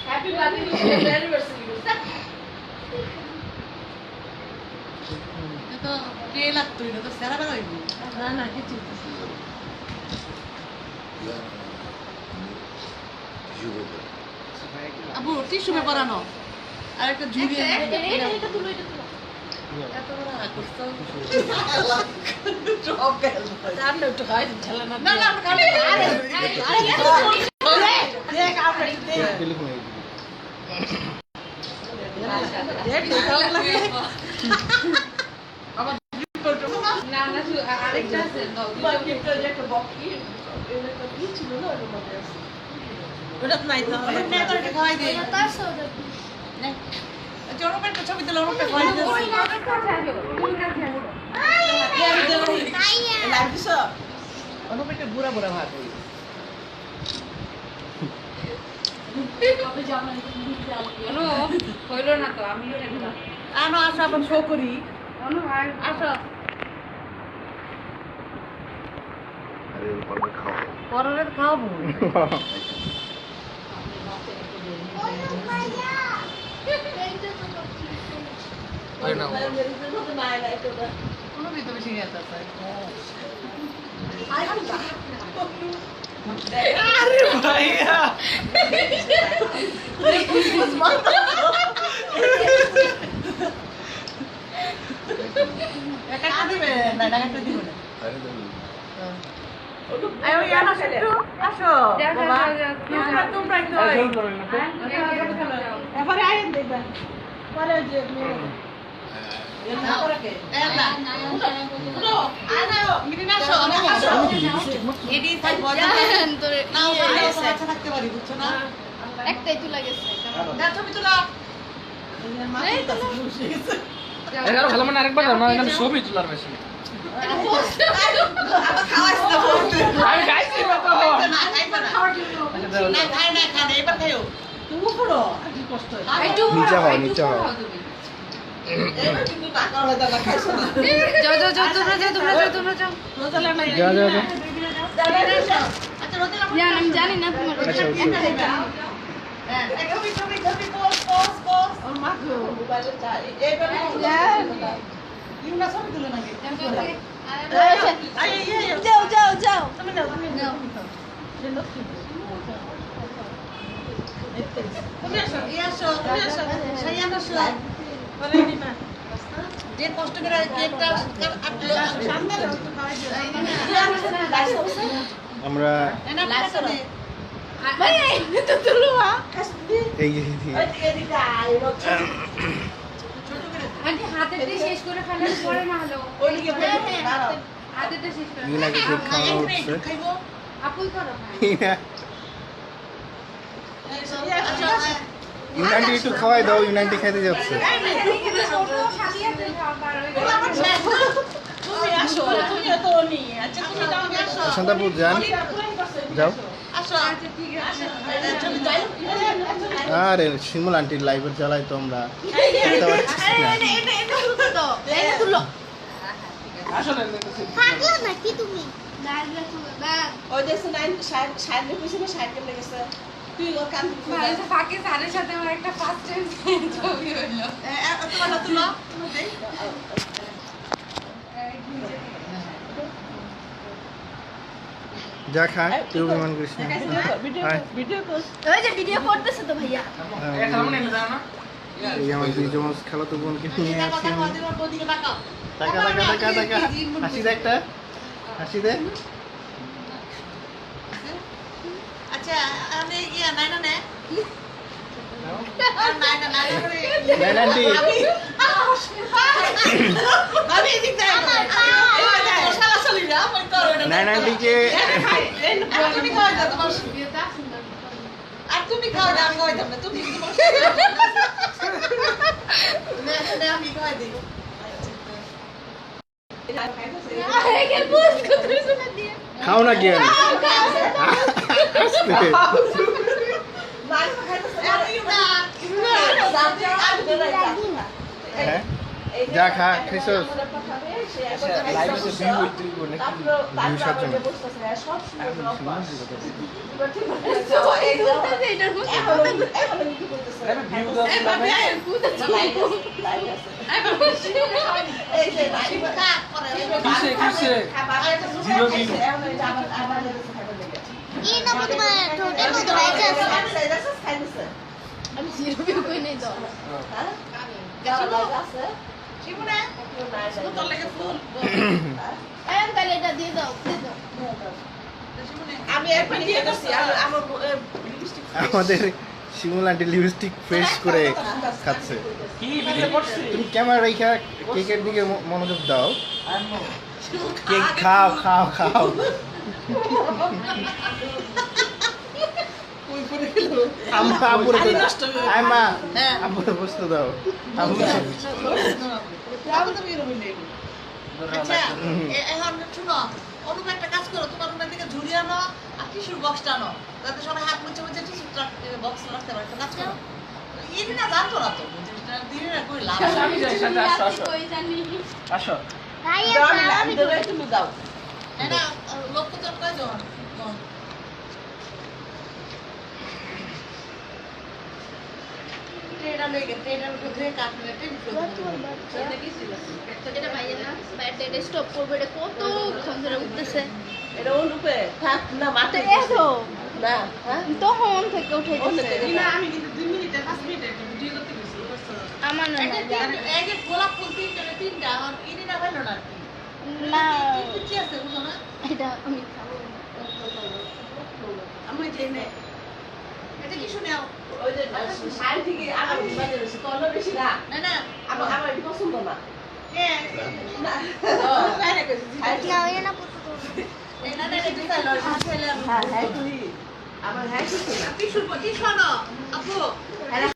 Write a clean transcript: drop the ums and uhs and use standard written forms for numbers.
Happy birthday anniversary তো কে লাগতো এটা তো সেরা বেলা হইব না কিছু আবু টিস্যু পেপার আনো আর একটা ঝুড়ি এটা তুলো এত বড় হাত করছো আমরা একটু খাই ঝালা না না না খালি দেখ আমরা দেখ আবার না আরেকটা আছে ছিল না ওর মধ্যে আছে ওটা নাই তো নেতারকে খাওয়াই দে জনগণকে ছবি দিলে ওরকম খাওয়াই দে অনুপেটে বুড়া বুড়া ভাত হইলো না তো আমিও দেখলাম আনো আসো এখন শো করি অনু আসো আরে পরে খাও পরে খাওয়াবো কোনো দিতে বেশি গেছে আরে ভাইয়া একটা দিবে না একটা দিবে না আরে তুমি আয়ো ইয়ানো একটু আসো বাবা তোমরা একটু এবারে আইন দেখবেন পরে যে না করে কে একটাই তুলা গেছে এগারো ভালো মানে আরেকবার না এখানে ছবি তোলার মেশিন আমি গাইছি তো নিচে হও নিচে হও যাও যাও যাও তোমরা যাও যা যা যা জান আমি জানি না তোমার আচ্ছা যাও যাও যাও যে কষ্ট করে কেকটা আমরা ভাই তো তুলুয়া এই যে আন্টি হাতেতে শেষ করে ফেলার পরে না হলো হাতেতে শেষ করে মিনাকে কেক খাওয়ানো হচ্ছে আপুই করো ইউনাইটি একটু খাওয়াই দাও ইউনাইটি খেতে যাচ্ছে সন্ধ্যাপুর যান যাও আরে শিমুল আন্টির লাইভের জ্বালাই তো আমরা দেখতে পাচ্ছিস না আসলে পাগলা নাকি তুমি ওই দেশে নাইন সাইড পিছনে সাইড কেমনে গেছে তুই ও কান ফাঁকে স্যারের সাথে আমার একটা ফার্স্ট টাইম ছবি হইলো যা খা তুই অভিমান করিস না হাই ভিডিও কর ওই যে ভিডিও করতেছে তো ভাইয়া খেলা মনে এনে দাও না এই আমার দুই জমজ খেলাতো বোনকে নিয়ে আসছি আমি। টাকা টাকা টাকা টাকা হাসি দে একটা হাসি দে আচ্ছা আমি ইয়া নাই না নাই নাইন আন্টি আমি এদিক যাই নাইন আন্টিকে তুমি খাওয়া দাও তোমার আর তুমি খাওয়া দাও আমি খাওয়াইতাম না তুমি আমি খাওয়াই দিই আরে কে বুঝ কত শোনা দিয়ে খাও না জ্ঞান মাছ খাইতেছে আর ইউ না হ্যাঁ এই যে যা খা, একটা খাইছস? মনের কথা হবে, সে একবার আচ্ছা, খাইছে লাইভে তো অবশ্য। ভিউ হইতে হইব নাকি? তারপর ভিউ সব আবার জন্য। বসতেছে, হ্যাঁ, সব সুন্দর অভ্যাস। এবার ঠিক আছে, সবাই এই যে বলতেছে এটার মধ্যে এখনো কি বলতেছে? লাইভে ভিউ দাও এই ভাবি আয়। লাইভ আছে, লাইভ আছে। এই ভাবি শিমুলে খাওয়াইনি। এই যে লাইভ আছে। কাক করে। কিসে, কিসে? খাবার জিরো বিল। খাইছে, এখন এই যে আবার লেগেছে খাবার লেগে। এই না তোমার ঠোঁটের মধ্যে বাইচা আছে খাই দিছে। আমি জিরো বিল কই নাই দাও হ্যাঁ? যাওয়া লাইভ আছে? শিমুলে কেউ নাই যাইবে। তোর লাগে ফুল। হ্যাঁ? আয়ান তাহলে এটা দিয়ে দাও দিয়ে দাও শিমুলে আমি একবার নিয়ে গেছি আমার লিপস্টিক আমাদের শিমুল আন্টি লিপস্টিক ফ্রেশ করে খাচ্ছে। কি ভিডিও করছিস? তুমি ক্যামেরা রেখা কেকের দিকে মনোযোগ দাও। কেক খাও খাও খাও। কই পড়ে গেল? আম্মা আপুরে পানি নষ্ট হয়ে গেল। আয় মা হ্যাঁ। আপুরে বসতে দাও। আম্মু আমি তো বের হইনি। আচ্ছা এখন শুনো অনুপ একটা কাজ করো তোমার রুমের দিকে ঝুড়ি আনো আর টিস্যুর বক্সটা আনো যাতে সবাই হাত মুছে মুছে টিস্যুর বক্স রাখতে পারে একটা কাজ করো ইনি না জানতো না তো জিনিসটা দিনে না কই লাভ আমি যাই সাথে আসো আসো কই জানি আসো তাই দাও আছে আমি দেবো তুমি দাও না লোক তো তোর কয়জন ট্রেনার লই গেছে ট্রেনার উঠে ধুয়ে কাটলে ট্রেন এটা কি ছিল এটা ভাইয়া না ব্যাটারি স্টপ করবে এটা কতক্ষণ ধরে উঠতেছে এটা অনুপে থাক না মাতে এসো না হ্যাঁ তখন থেকে উঠে অন্য গেছে থেকে না আমি কিন্তু 2 মিনিটে 5 মিনিটে একটা ভিডিও করতে গেছি আমার না এই যে গোলাপ ফুল তিনটা আর ইনি না হলো না না কি আছে বুঝো না এটা আমি খাবো আমি যে নে এটা কি শুনেও ওই যে শাড়ি থেকে আমার বাজে বেশি তোর বেশি না না না আমার আমার এটা পছন্দ না এ না বাইরে গেছি না ওই না পুরো এই না না এটা চাই লয় ছেলে হ্যাঁ হ্যাঁ তুই আমার হ্যাঁ কিছু না টিস্যু আনো আপু